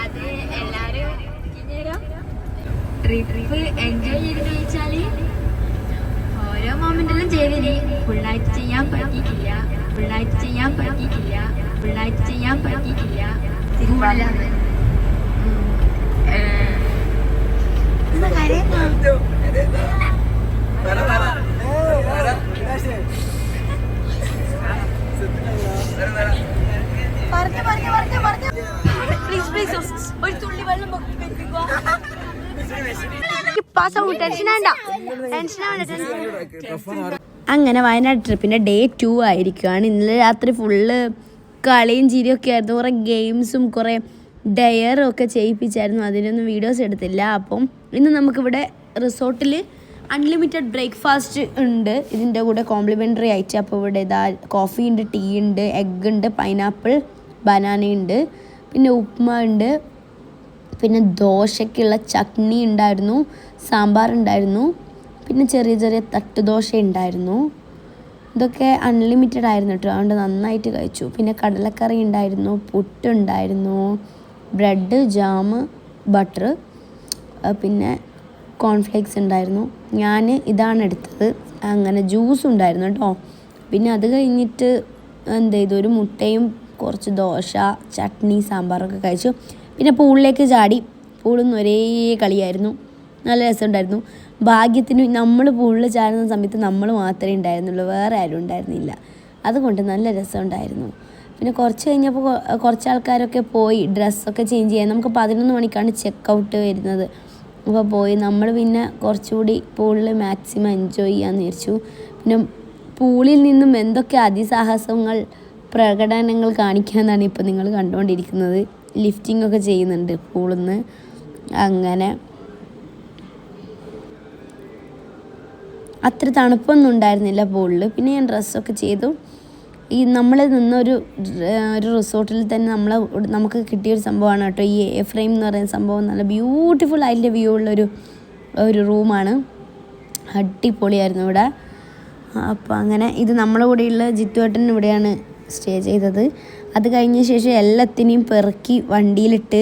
അത് എല്ലാരും trip enjoy ചെയ്തെന്ന് വെച്ചാല് ഓരോ മൊമെന്റെല്ലാം ചെയ്തിന്. ഫുള്ളായിട്ട് ചെയ്യാൻ പറ്റിയിട്ടില്ല. ഒരു തുള്ളി വെള്ളം അങ്ങനെ വയനാട് ട്രിപ്പിൻ്റെ ഡേ 2 ആയിരിക്കുകയാണ്. ഇന്നലെ രാത്രി ഫുള്ള് കളിയും ചിരിയൊക്കെ ആയിരുന്നു. കുറേ ഗെയിംസും കുറേ ഡയറും ഒക്കെ ചെയ്യിപ്പിച്ചായിരുന്നു. അതിനൊന്നും വീഡിയോസ് എടുത്തില്ല. അപ്പം ഇന്ന് നമുക്കിവിടെ റിസോർട്ടിൽ അൺലിമിറ്റഡ് ബ്രേക്ക്ഫാസ്റ്റ് ഉണ്ട്. ഇതിൻ്റെ കൂടെ കോംപ്ലിമെൻ്ററി ആയിട്ട്. അപ്പോൾ ഇവിടെ ഇതാ കോഫി ഉണ്ട്, ടീ ഉണ്ട്, എഗ്ഗ് ഉണ്ട്, പൈനാപ്പിൾ, ബനാന ഉണ്ട്, പിന്നെ ഉപ്മ ഉണ്ട്, പിന്നെ ദോശയ്ക്കുള്ള ചട്നി ഉണ്ടായിരുന്നു, സാമ്പാർ ഉണ്ടായിരുന്നു, പിന്നെ ചെറിയ ചെറിയ തട്ടുദോശ ഉണ്ടായിരുന്നു. ഇതൊക്കെ അൺലിമിറ്റഡ് ആയിരുന്നു കേട്ടോ. അതുകൊണ്ട് നന്നായിട്ട് കഴിച്ചു. പിന്നെ കടലക്കറി ഉണ്ടായിരുന്നു, പുട്ടുണ്ടായിരുന്നു, ബ്രെഡ്, ജാം, ബട്ടർ, പിന്നെ കോൺഫ്ലേക്സ് ഉണ്ടായിരുന്നു. ഞാൻ ഇതാണ് എടുത്തത്. അങ്ങനെ ജ്യൂസ് ഉണ്ടായിരുന്നു കേട്ടോ. പിന്നെ അത് കഴിഞ്ഞിട്ട് എന്ത് ചെയ്തു, ഒരു മുട്ടയും കുറച്ച് ദോശ, ചട്നി, സാമ്പാറൊക്കെ കഴിച്ചു. പിന്നെ പൂളിലേക്ക് ചാടി. പൂളിൽ നിന്ന് ഒരേ കളിയായിരുന്നു. നല്ല രസമുണ്ടായിരുന്നു. ഭാഗ്യത്തിന് നമ്മൾ പൂളിൽ ചാടുന്ന സമയത്ത് നമ്മൾ മാത്രമേ ഉണ്ടായിരുന്നുള്ളൂ, വേറെ ആരും ഉണ്ടായിരുന്നില്ല. അതുകൊണ്ട് നല്ല രസമുണ്ടായിരുന്നു. പിന്നെ കുറച്ച് കഴിഞ്ഞപ്പോൾ കുറച്ച് ആൾക്കാരൊക്കെ പോയി ഡ്രസ്സൊക്കെ ചേഞ്ച് ചെയ്യാൻ. നമുക്ക് 11 മണിക്കാണ് ചെക്കൗട്ട് വരുന്നത്. അപ്പോൾ പോയി നമ്മൾ പിന്നെ കുറച്ചുകൂടി പൂളിൽ മാക്സിമം എൻജോയ് ചെയ്യാമെന്ന് വിചാരിച്ചു. പിന്നെ പൂളിൽ നിന്നും എന്തൊക്കെ അതിസാഹസങ്ങൾ പ്രകടനങ്ങൾ കാണിക്കാമെന്നാണ് ഇപ്പോൾ നിങ്ങൾ കണ്ടുകൊണ്ടിരിക്കുന്നത്. ലിഫ്റ്റിംഗ് ഒക്കെ ചെയ്യുന്നുണ്ട് പൂളിൽ നിന്ന്. അങ്ങനെ അത്ര തണുപ്പൊന്നും ഉണ്ടായിരുന്നില്ല പൂളിൽ. പിന്നെ ഞാൻ ഡ്രസ്സൊക്കെ ചെയ്തു. ഈ നമ്മൾ നിന്നൊരു റിസോർട്ടിൽ തന്നെ നമുക്ക് കിട്ടിയൊരു സംഭവമാണ് കേട്ടോ ഈ എ ഫ്രെയിം എന്ന് പറയുന്ന സംഭവം. നല്ല ബ്യൂട്ടിഫുൾ ആയിട്ടുള്ള വ്യൂ ഉള്ളൊരു റൂമാണ്. അടിപൊളിയായിരുന്നു ഇവിടെ. അപ്പോൾ അങ്ങനെ ഇത് നമ്മളെ കൂടെയുള്ള ജിത്തുവേട്ടൻ ഇവിടെയാണ് സ്റ്റേ ചെയ്തത്. അത് കഴിഞ്ഞ ശേഷം എല്ലാത്തിനെയും പെറുക്കി വണ്ടിയിലിട്ട്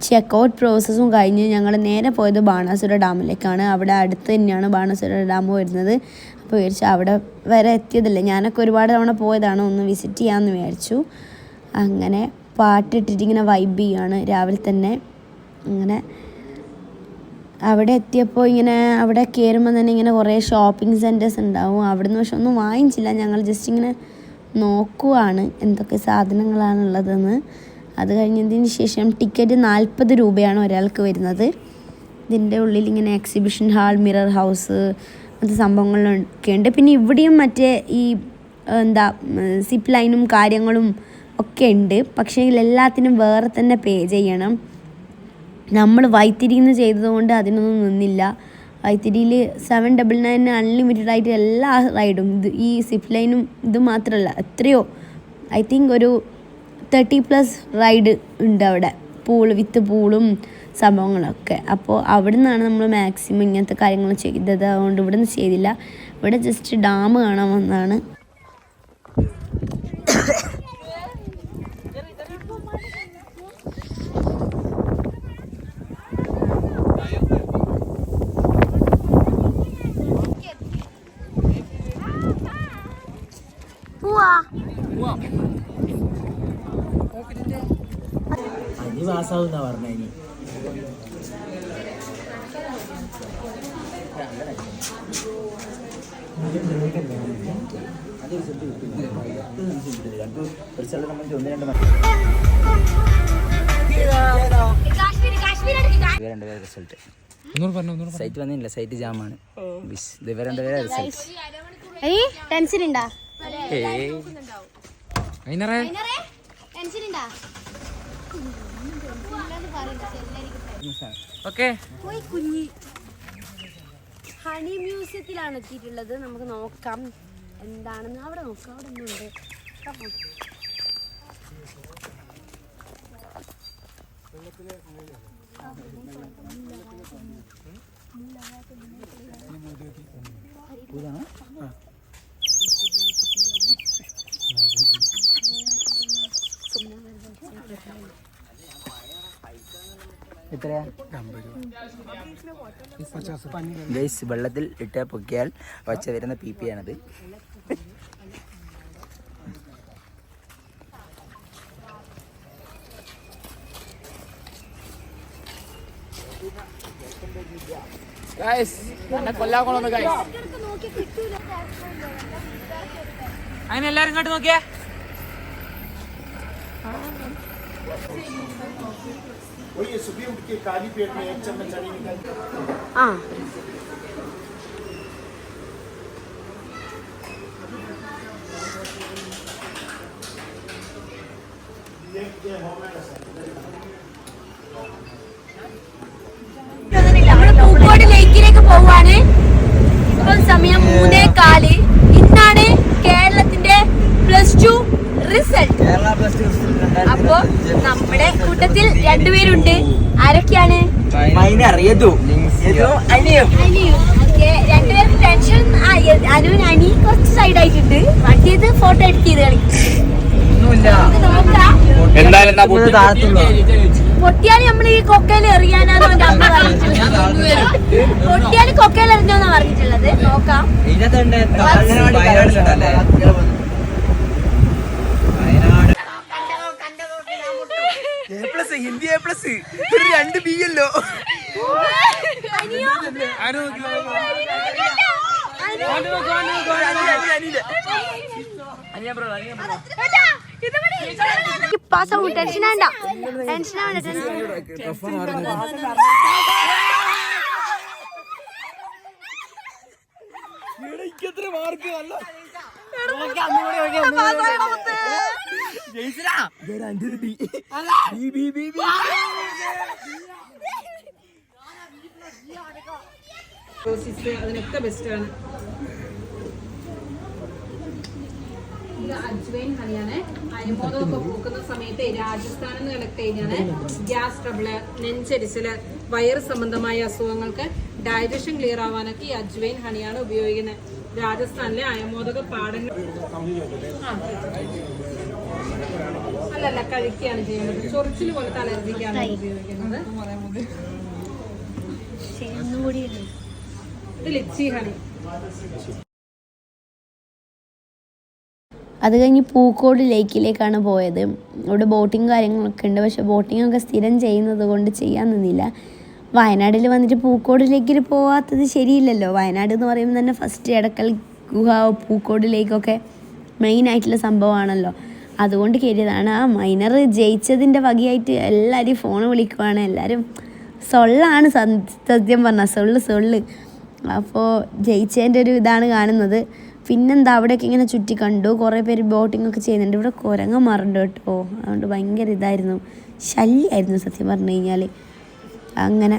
ചെക്കൗട്ട് പ്രോസസ്സും കഴിഞ്ഞ് ഞങ്ങൾ നേരെ പോയത് ബാണാസുര ഡാമിലേക്കാണ്. അവിടെ അടുത്ത് തന്നെയാണ് ബാണാസുര ഡാം വരുന്നത്. അപ്പോൾ വിചാരിച്ചു അവിടെ വരെ എത്തിയതല്ലേ, ഞാനൊക്കെ ഒരുപാട് തവണ പോയതാണ്, ഒന്ന് വിസിറ്റ് ചെയ്യാമെന്ന് വിചാരിച്ചു. അങ്ങനെ പാട്ടിട്ടിട്ട് ഇങ്ങനെ വൈബ് ചെയ്യുകയാണ് രാവിലെ തന്നെ. അങ്ങനെ അവിടെ എത്തിയപ്പോൾ ഇങ്ങനെ അവിടെ കയറുമ്പോൾ തന്നെ ഇങ്ങനെ കുറേ ഷോപ്പിംഗ് സെൻറ്റേഴ്സ് ഉണ്ടാവും. അവിടുന്ന് പക്ഷെ ഒന്നും വാങ്ങിച്ചില്ല. ഞങ്ങൾ ജസ്റ്റ് ഇങ്ങനെ നോക്കുവാണ് എന്തൊക്കെ സാധനങ്ങളാണുള്ളതെന്ന്. അത് കഴിഞ്ഞതിന് ശേഷം ടിക്കറ്റ് 40 രൂപയാണ് ഒരാൾക്ക് വരുന്നത്. ഇതിൻ്റെ ഉള്ളിൽ ഇങ്ങനെ എക്സിബിഷൻ ഹാൾ, മിറർ ഹൗസ്, അങ്ങനത്തെ സംഭവങ്ങളൊക്കെ ഉണ്ട്. പിന്നെ ഇവിടെയും മറ്റേ ഈ സിപ്പ് ലൈനും കാര്യങ്ങളും ഒക്കെ ഉണ്ട്. പക്ഷേ എല്ലാത്തിനും വേറെ തന്നെ പേ ചെയ്യണം. നമ്മൾ വൈത്തിരിയിൽ നിന്ന് ചെയ്തതുകൊണ്ട് അതിനൊന്നും നിന്നില്ല. വൈത്തിരിയിൽ 799 അൺലിമിറ്റഡ് ആയിട്ട് എല്ലാ റൈഡും, ഈ സിപ്പ് ലൈനും ഇത് മാത്രമല്ല എത്രയോ, ഐ തിങ്ക് ഒരു 30+ റൈഡ് ഉണ്ട് അവിടെ, വിത്ത് പൂളും സംഭവങ്ങളൊക്കെ. അപ്പോൾ അവിടെ നിന്നാണ് നമ്മൾ മാക്സിമം ഇങ്ങനത്തെ കാര്യങ്ങൾ ചെയ്തത്. അതുകൊണ്ട് ഇവിടെ നിന്ന് ചെയ്തില്ല. ഇവിടെ ജസ്റ്റ് ഡാം കാണാൻ വന്നതാണ്. മാസാവുന്ന പറഞ്ഞ റിസൾട്ട് സൈറ്റ് വന്നില്ല, സൈറ്റ് ജാമാണ്. ടെൻഷൻ ഉണ്ടാ ഹണി മ്യൂസിയത്തിലാണ് എത്തിയിട്ടുള്ളത്. നമുക്ക് നോക്കാം എന്താണെന്ന്. അവിടെ നോക്കാം, അവിടെ ഒന്നുണ്ട്. എത്രയാ? ഗൈസ്, വെള്ളത്തിൽ ഇട്ട് പൊക്കിയാൽ ഒച്ച വരുന്ന PP ആണത്. അങ്ങനെ എല്ലാരും ഇങ്ങോട്ട് നോക്കിയേ. നമ്മള് പൂക്കോട് ലേക്കിലേക്ക് പോവാണ്. ഇപ്പോൾ സമയം 3:15. ഇന്നാണ് കേരളത്തിന്റെ +2 റിസൾട്ട്. അപ്പൊ നമ്മുടെ കൂട്ടത്തിൽ 2 പേരുണ്ട്. ആരൊക്കെയാണ്? രണ്ടുപേരും ടെൻഷൻ. അനുവിന് അനി കുറച്ച് സൈഡ് ആയിട്ടുണ്ട്. മറ്റേത് ഫോട്ടോ എഡിറ്റ് ചെയ്ത് കളിക്കും. പൊട്ടിയാല് നമ്മൾ ഈ കൊക്കയിൽ എറിയാനാണ് അവന്റെ അമ്മ പറഞ്ഞിട്ടുള്ളത്. പൊട്ടിയാല് കൊക്കയിൽ എറിഞ്ഞോന്നാ പറഞ്ഞിട്ടുള്ളത്. നോക്കാം. ഹിന്ദി A+, 2 B അല്ലോ. പാസ്സാവും. ടെൻഷനാണ്ട. അതിനൊക്കെ ബെസ്റ്റാണ്. ഇത് അജ്വൈൻ ഹണിയാണ്. അരിമോദമൊക്കെ പൂക്കുന്ന സമയത്ത് രാജസ്ഥാനിൽ നിന്ന് കളക്ട് ചെയ്യുന്നതാണ്. ഗ്യാസ് ട്രബിള്, നെഞ്ചരിച്ചില്, വയറ് സംബന്ധമായ അസുഖങ്ങൾക്ക് ഡൈജഷൻ ക്ലിയർ ആവാനൊക്കെ ഈ അജ്വൈൻ ഹണിയാണ് ഉപയോഗിക്കുന്നത്. രാജസ്ഥാനിലെ അയമോദക പാടങ്ങൾ അല്ലല്ല കഴിക്കുകയാണ് ചെയ്യുന്നത്. ചൊറിച്ചിൽ പോലത്തെ അലർജിക്കാണ് ഉപയോഗിക്കുന്നത്. ഇത് ലിച്ചി ഹണി. അത് കഴിഞ്ഞ് പൂക്കോട് ലേക്കിലേക്കാണ് പോയത്. അവിടെ ബോട്ടിങ് കാര്യങ്ങളൊക്കെ ഉണ്ട്. പക്ഷെ ബോട്ടിങ്ങൊക്കെ സ്ഥിരം ചെയ്യുന്നത് കൊണ്ട് ചെയ്യാൻ നിന്നില്ല. വയനാട്ടിൽ വന്നിട്ട് പൂക്കോട് ലേക്കിൽ പോവാത്തത് ശരിയില്ലല്ലോ. വയനാട് എന്ന് പറയുമ്പോൾ തന്നെ ഫസ്റ്റ് എടക്കൽ ഗുഹ, പൂക്കോട് ലേക്കൊക്കെ മെയിനായിട്ടുള്ള സംഭവമാണല്ലോ. അതുകൊണ്ട് കയറിയതാണ്. ആ മൈനർ ജയിച്ചതിൻ്റെ വകയായിട്ട് എല്ലാവരും ഫോൺ വിളിക്കുവാണ്. എല്ലാവരും സൊള്ളാണ് സത്യം പറഞ്ഞാൽ. സൊള്ള്. അപ്പോൾ ജയിച്ചതിൻ്റെ ഒരു ഇതാണ് കാണുന്നത്. പിന്നെന്താ അവിടെയൊക്കെ ഇങ്ങനെ ചുറ്റി കണ്ടു. കുറേ പേര് ബോട്ടിങ്ങൊക്കെ ചെയ്യുന്നുണ്ട്. ഇവിടെ കുരങ്ങന്മാരുണ്ട് കേട്ടോ. അതുകൊണ്ട് ഭയങ്കര ഇതായിരുന്നു, ശല്യമായിരുന്നു സത്യം പറഞ്ഞു കഴിഞ്ഞാൽ. അങ്ങനെ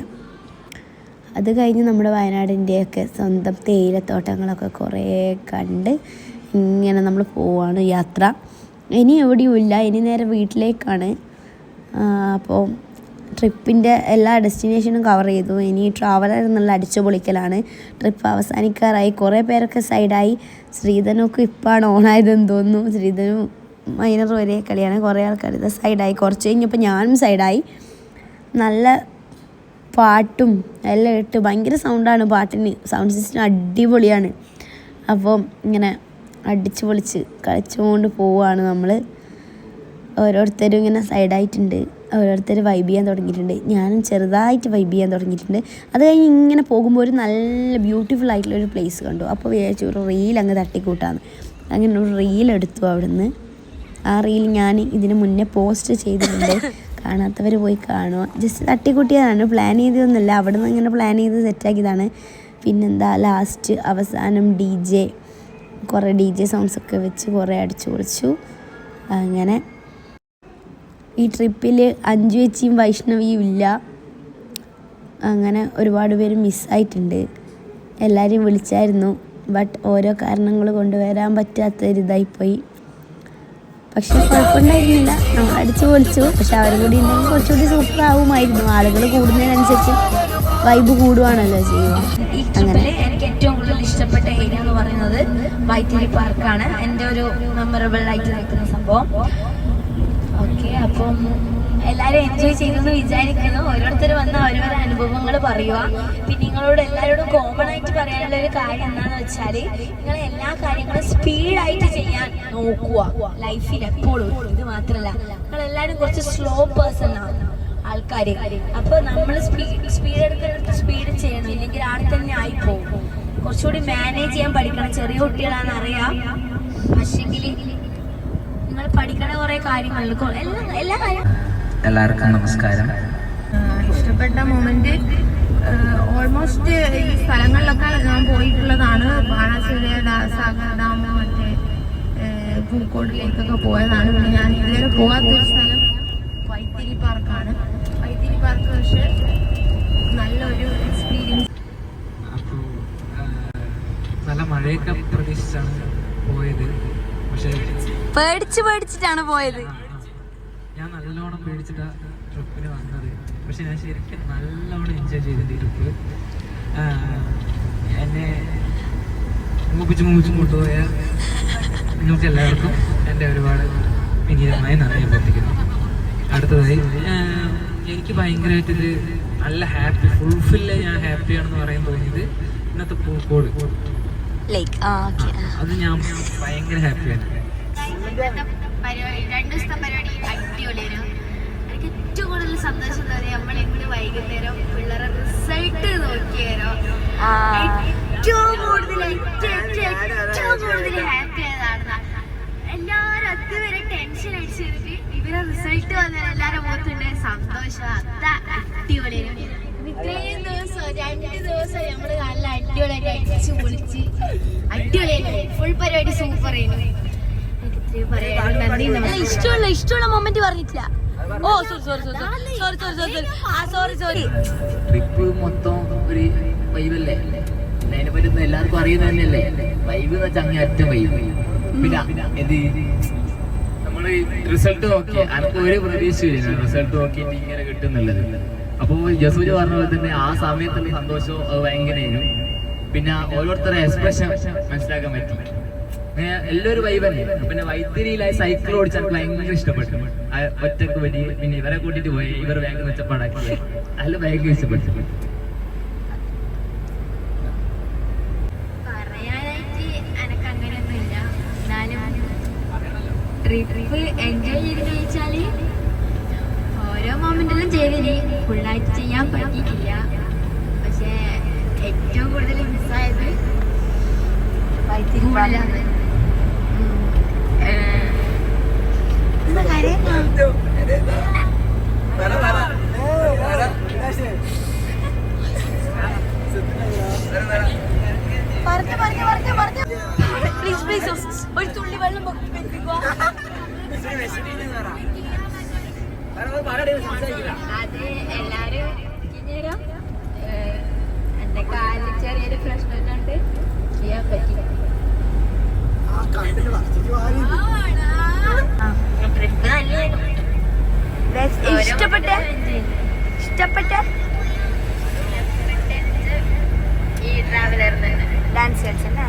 അത് കഴിഞ്ഞ് നമ്മുടെ വയനാടിൻ്റെയൊക്കെ സ്വന്തം തേയിലത്തോട്ടങ്ങളൊക്കെ കുറേ കണ്ട് ഇങ്ങനെ നമ്മൾ പോവാണ് യാത്ര. ഇനി എവിടെയും ഇല്ല, ഇനി നേരെ വീട്ടിലേക്കാണ്. അപ്പോൾ ട്രിപ്പിൻ്റെ എല്ലാ ഡെസ്റ്റിനേഷനും കവർ ചെയ്തു. ഇനി ട്രാവലർ എന്നുള്ള അടിച്ചു പൊളിക്കലാണ്. ട്രിപ്പ് അവസാനിക്കാറായി. കുറേ പേരൊക്കെ സൈഡായി. ശ്രീധനൊക്കെ ഇപ്പോഴാണ് ഓണായതെന്ന് തോന്നുന്നു. ശ്രീധനും മൈനർ ഒരേ കളിയാണ്. കുറേ ആൾക്കാർ ഇത് സൈഡായി. കുറച്ച് കഴിഞ്ഞപ്പോൾ ഞാനും സൈഡായി. നല്ല പാട്ടും എല്ലാം ഇട്ട് ഭയങ്കര സൗണ്ടാണ് പാട്ടിന്. സൗണ്ട് സിസ്റ്റം അടിപൊളിയാണ്. അപ്പോൾ ഇങ്ങനെ അടിച്ചു പൊളിച്ച് കളിച്ചുകൊണ്ട് പോവുകയാണ് നമ്മൾ. ഓരോരുത്തരും ഇങ്ങനെ സൈഡായിട്ടുണ്ട്. ഓരോരുത്തർ വൈബ് ചെയ്യാൻ തുടങ്ങിയിട്ടുണ്ട്. ഞാനും ചെറുതായിട്ട് വൈബ് ചെയ്യാൻ തുടങ്ങിയിട്ടുണ്ട്. അത് കഴിഞ്ഞ് ഇങ്ങനെ പോകുമ്പോൾ ഒരു നല്ല ബ്യൂട്ടിഫുൾ ആയിട്ടുള്ളൊരു പ്ലേസ് കണ്ടു. അപ്പോൾ വിചാരിച്ചു ഒരു റീൽ അങ്ങ് തട്ടിക്കൂട്ടാന്ന്. അങ്ങനെ ഒരു റീൽ എടുത്തു അവിടുന്ന്. ആ റീൽ ഞാൻ ഇതിന് മുന്നേ പോസ്റ്റ് ചെയ്തിട്ടുണ്ട്. കാണാത്തവർ പോയി കാണുക. ജസ്റ്റ് തട്ടിക്കൂട്ടിയതാണ്, പ്ലാൻ ചെയ്തതൊന്നുമല്ല. അവിടെ നിന്ന് ഇങ്ങനെ പ്ലാൻ ചെയ്ത് സെറ്റാക്കിയതാണ്. പിന്നെന്താ ലാസ്റ്റ് അവസാനം കുറേ DJ സൗണ്ട്സൊക്കെ വെച്ച് കുറേ അടിച്ചു പൊളിച്ചു. അങ്ങനെ ഈ ട്രിപ്പിൽ അഞ്ജു ചേച്ചിയും വൈഷ്ണവിയും ഇല്ല. അങ്ങനെ ഒരുപാട് പേര് മിസ്സായിട്ടുണ്ട്. എല്ലാവരെയും വിളിച്ചായിരുന്നു. ബട്ട് ഓരോ കാരണങ്ങൾ കൊണ്ട് വരാൻ പറ്റാത്തൊരിതായിപ്പോയി. പക്ഷെ കുഴപ്പമുണ്ടായിരുന്നില്ല, നമ്മൾ അടിച്ചു പൊളിച്ചു. പക്ഷെ അവരും കൂടി ഉണ്ടെങ്കിൽ കുറച്ചുകൂടി സൂപ്പർ ആവുമായിരുന്നു. ആളുകൾ കൂടുന്നതിനനുസരിച്ച് വൈബ് കൂടുവാണല്ലോ ചെയ്യുക. അങ്ങനെ എനിക്ക് ഏറ്റവും കൂടുതൽ ഇഷ്ടപ്പെട്ട ഏരിയ എന്ന് പറയുന്നത് വൈത്തിരി പാർക്കാണ്. എൻ്റെ ഒരു മെമ്മറബിൾ ആയിട്ട് നിൽക്കുന്ന സംഭവം. ഓക്കെ, അപ്പം എല്ലാവരും എൻജോയ് ചെയ്തെന്ന് വിചാരിക്കുന്നു. ഓരോരുത്തർ വന്ന് ഓരോരോ അനുഭവങ്ങൾ പറയുക. പിന്നെ നിങ്ങളോട് എല്ലാവരോടും കോമൺ ആയിട്ട് പറയാനുള്ള ഒരു കാര്യം എന്താണെന്ന് വെച്ചാൽ, നിങ്ങൾ എല്ലാ കാര്യങ്ങളും സ്പീഡായിട്ട് ചെയ്യാൻ നോക്കുക ലൈഫിൽ എപ്പോഴും. ഇത് മാത്രമല്ല, നിങ്ങളെല്ലാവരും കുറച്ച് സ്ലോ പേഴ്സൺ ആണ് ആൾക്കാർ. അപ്പോൾ നമ്മൾ സ്പീഡ് എടുക്കുന്നിടത്ത് സ്പീഡ് ചെയ്യണം, ഇല്ലെങ്കിൽ ആൾ തന്നെ ആയിപ്പോകും. കുറച്ചുകൂടി മാനേജ് ചെയ്യാൻ പഠിക്കണം. ചെറിയ കുട്ടികളാണെന്ന് അറിയാം, പക്ഷെങ്കിൽ നിങ്ങൾ പഠിക്കണ കുറേ കാര്യങ്ങളുണ്ട്. എല്ലാ കാര്യം. എല്ലാവർക്കും നമസ്കാരം. ഇഷ്ടപ്പെട്ട മൊമെന്റ് ഓൾമോസ്റ്റ് ഈ സ്ഥലങ്ങളിലൊക്കെ ഞാൻ പോയിട്ടുള്ളതാണ്. ബാണാസുര സാഗർ ഡാം, മറ്റേ പൂക്കോടിലേക്കൊക്കെ പോയതാണ്. പിന്നെ ഞാൻ ഇതുവരെ പോകാത്തൊരു സ്ഥലം വൈത്തിരി പാർക്കാണ്. വൈത്തിരി പാർക്ക് പക്ഷെ നല്ലൊരു എക്സ്പീരിയൻസ്. അപ്പോൾ നല്ല മഴയൊക്കെ പ്രതീക്ഷിച്ചാണ് പോയത്. പക്ഷേ പേടിച്ചിട്ടാണ് പോയത്. ഞാൻ നല്ലോണം പേടിച്ചിട്ടാണ് ട്രിപ്പിന് വന്നത്. പക്ഷെ ഞാൻ ശരിക്കും നല്ലോണം എൻജോയ് ചെയ്തിട്ട് ഈ ട്രിപ്പ്. എന്നെ മൂപ്പിച്ചും കൊണ്ടുപോയ നിങ്ങൾക്ക് എല്ലാവർക്കും എൻ്റെ ഒരുപാട് വിനീതമായി നന്ദി അഭ്യർത്ഥിക്കുന്നു. അടുത്തതായി എനിക്ക് ഭയങ്കരമായിട്ടൊരു നല്ല ഫുൾഫില്ല് ഞാൻ ഹാപ്പിയാണെന്ന് പറയാൻ തോന്നിയത് ഇന്നത്തെ പൂക്കോട്. അത് ഞാൻ ഭയങ്കര ഹാപ്പിയാണ്. 2 ദിവസത്തെ പരിപാടി അടിപൊളിയായിരുന്നു. എനിക്ക് ഏറ്റവും കൂടുതൽ സന്തോഷം തോന്നി നമ്മളിങ്ങനെ വൈകുന്നേരം പിള്ളേരെ റിസൾട്ട് നോക്കിയാലോ. ഏറ്റവും കൂടുതൽ ഹാപ്പി ആയതാണ്. എല്ലാവരും അതുവരെ ടെൻഷൻ അടിച്ചിട്ട് ഇവരെ റിസൾട്ട് വന്നാൽ എല്ലാവരും മുഖത്തുണ്ടായ സന്തോഷം അത് അടിപൊളിയായിരുന്നു. ഇത്രയും ദിവസം 2 ദിവസം നമ്മള് നല്ല അടിപൊളിയായിട്ട് അടിച്ചു പൊളിച്ച് അടിപൊളിയായിരുന്നു. ഫുൾ പരിപാടി സൂപ്പർ ആയിരുന്നു. ഇഷ്ടമുള്ള മൊമെന്റ് പറഞ്ഞിട്ടില്ല. ഓ സോറി. ട്രിപ്പ് മൊത്തം ഒരു വൈബല്ലേ. അതിനെ പറ്റി എല്ലാവർക്കും അറിയുന്ന തന്നെയല്ലേ വൈബ് എന്ന് വെച്ചാൽ അങ്ങേ അറ്റം വൈബ്. പിന്നെ ഇത് നമ്മള് റിസൾട്ട് നോക്കിയ എനിക്ക് ഒരു പ്രതീക്ഷയില്ല റിസൾട്ട് നോക്കിയിട്ട് ഇങ്ങനെ കിട്ടുന്നുള്ളത്. അപ്പോൾ ജസൂര് പറഞ്ഞ പോലെ തന്നെ ആ സമയത്തുള്ള സന്തോഷം അത് ഭയങ്കരമായിരുന്നു. പിന്നെ ഓരോരുത്തരുടെ എക്സ്പ്രഷൻ മനസ്സിലാക്കാൻ പറ്റി. എല്ലാവരും വൈബ് തന്നെ. പിന്നെ വൈത്തിരിയിലായി സൈക്കിൾ ഓടിച്ചാൽ എനിക്ക് ഭയങ്കര ഇഷ്ടപ്പെട്ടു. ഒറ്റക്ക് പറ്റി. പിന്നെ ഇവരെ കൂട്ടിട്ട് പോയി ഇവർ ഭയങ്കര മെച്ചപ്പാടാക്കി. അതിൽ ഭയങ്കര ഇഷ്ടപ്പെട്ടു. പറയാനായിട്ട് എനക്ക് അങ്ങനെയൊന്നുമില്ല. എന്നാലും ട്രിപ്പ് എൻജോയ് ചെയ്ത് കഴിച്ചാല് ഓരോ മൊമെന്റിലും ചെയ്തിന്. ഫുള്ളായിട്ട് ചെയ്യാൻ പറ്റിയിട്ടില്ല. പക്ഷെ ഏറ്റവും കൂടുതൽ മിസ്സായത് വൈത്തിരിപ്പാലാണ്. എന്താ കാര്യം? പ്ലീസ് ഒരു തുള്ളി വെള്ളം അത് എല്ലാരും എന്റെ കാലിൽ ചെറിയൊരു പ്രശ്നമുണ്ട്, ചെയ്യാൻ പറ്റില്ല. ഇഷ്ടപ്പെട്ട ഈ ട്രാവലറിന് ഡാൻസ് കളിച്ചല്ലേ?